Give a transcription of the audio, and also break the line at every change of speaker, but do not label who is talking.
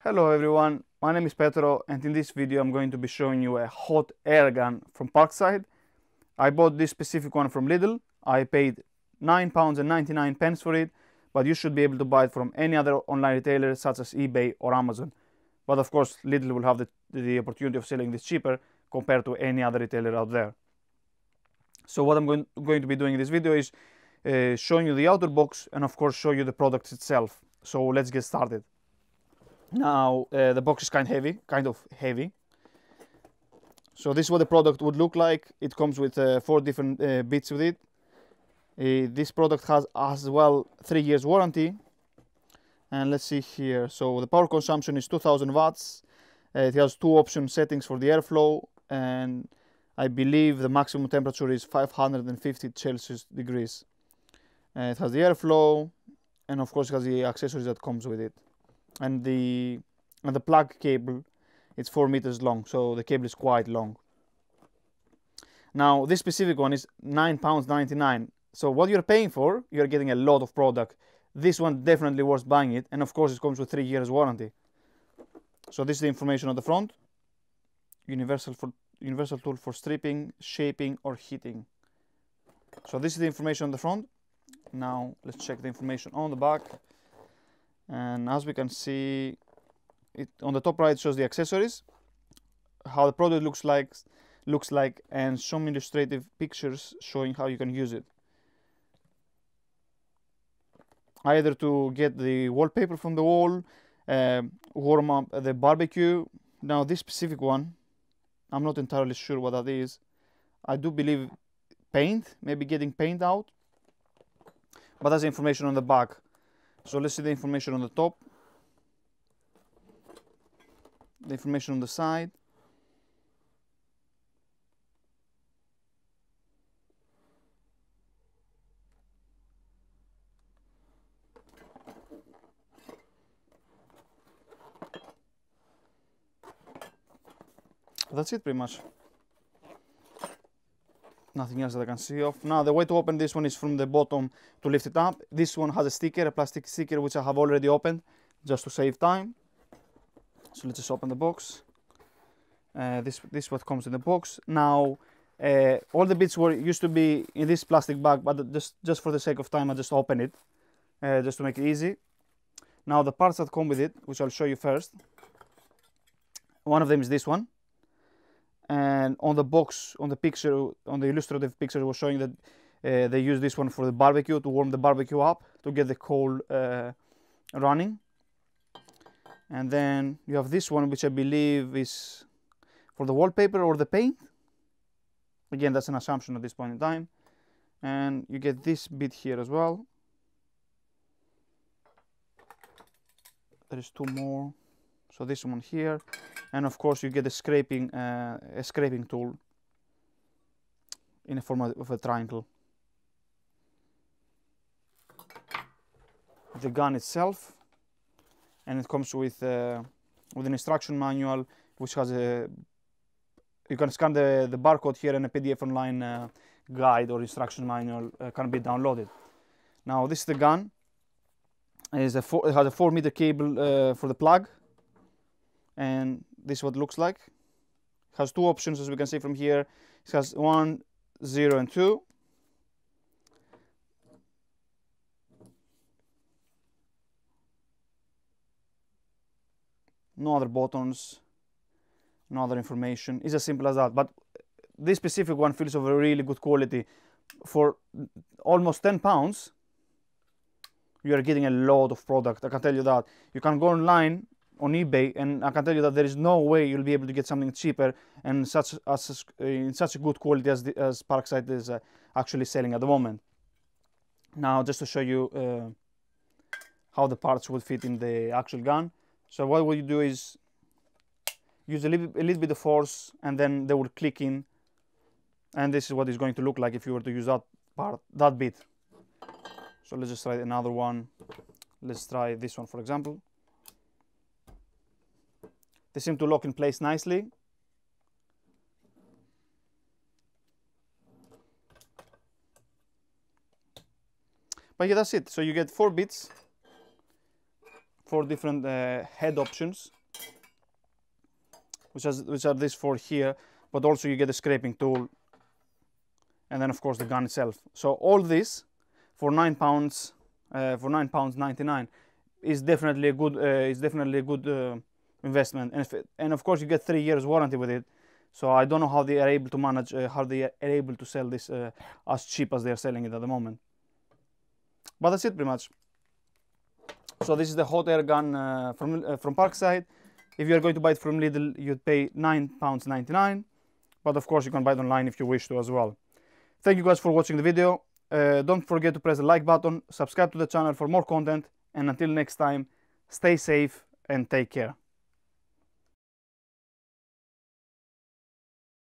Hello everyone, my name is Petro and in this video I'm going to be showing you a hot air gun from PARKSIDE. I bought this specific one from Lidl. I paid £9.99 for it, but you should be able to buy it from any other online retailer such as eBay or Amazon. But of course Lidl will have the opportunity of selling this cheaper compared to any other retailer out there. So what I'm going to be doing in this video is showing you the outer box and of course show you the product itself. So let's get started. Now the box is kind of heavy. So this is what the product would look like. It comes with 4 different bits with it. This product has as well 3 years warranty. And let's see here. So the power consumption is 2000 watts. It has 2 option settings for the airflow, and I believe the maximum temperature is 550 Celsius degrees. It has the airflow, and of course it has the accessories that comes with it. And the plug cable, it's 4 meters long, so the cable is quite long. Now this specific one is £9.99. So what you're paying for, you're getting a lot of product. This one definitely worth buying it, and of course it comes with 3 years warranty. So this is the information on the front. Universal tool for stripping, shaping or heating. So this is the information on the front. Now let's check the information on the back. And as we can see, it on the top right shows the accessories, how the product looks like, and some illustrative pictures showing how you can use it. Either to get the wallpaper from the wall, warm up the barbecue. Now this specific one, I'm not entirely sure what that is. I do believe paint, maybe getting paint out, but that's the information on the back. So let's see the information on the top, the information on the side. That's it pretty much. Nothing else that I can see of. Now the way to open this one is from the bottom to lift it up. This one has a sticker, a plastic sticker, which I have already opened just to save time. So let's just open the box. This is what comes in the box. Now all the bits used to be in this plastic bag, but just for the sake of time I just open it just to make it easy. Now the parts that come with it, which I'll show you first. One of them is this one. And on the box, on the picture, on the illustrative picture, was showing that they use this one for the barbecue, to warm the barbecue up, to get the coal running. And then you have this one, which I believe is for the wallpaper or the paint. Again, that's an assumption at this point in time. And you get this bit here as well. There is 2 more. So this one here, and of course you get a scraping tool in the form of a triangle. The gun itself, and it comes with an instruction manual, which has you can scan the barcode here, and a PDF online guide or instruction manual can be downloaded. Now this is the gun. It has a 4-meter cable for the plug. And this is what it looks like. It has 2 options, as we can see from here. It has 1, 0 and 2. No other buttons, no other information. It's as simple as that. But this specific one feels of a really good quality. For almost £10, you are getting a lot of product. I can tell you that. You can go online on eBay, and I can tell you that there is no way you'll be able to get something cheaper and in such a good quality as PARKSIDE is actually selling at the moment. Now just to show you how the parts would fit in the actual gun. So what you do is use a little bit of force, and then they will click in, and this is what it's going to look like if you were to use that bit. So let's just try another one. Let's try this one, for example. They seem to lock in place nicely. But yeah, that's it. So you get 4 bits 4 different head options, which are these 4 here, but also you get a scraping tool, and then of course the gun itself. So all this for £9, for £9.99 is definitely a good investment, and of course you get 3 years warranty with it. So I don't know how they are able to manage, how they are able to sell this as cheap as they are selling it at the moment. But that's it pretty much. So this is the hot air gun from Parkside. If you are going to buy it from Lidl, you'd pay £9.99, but of course you can buy it online if you wish to as well. Thank you guys for watching the video. Don't forget to press the like button, subscribe to the channel for more content, and until next time, stay safe and take care.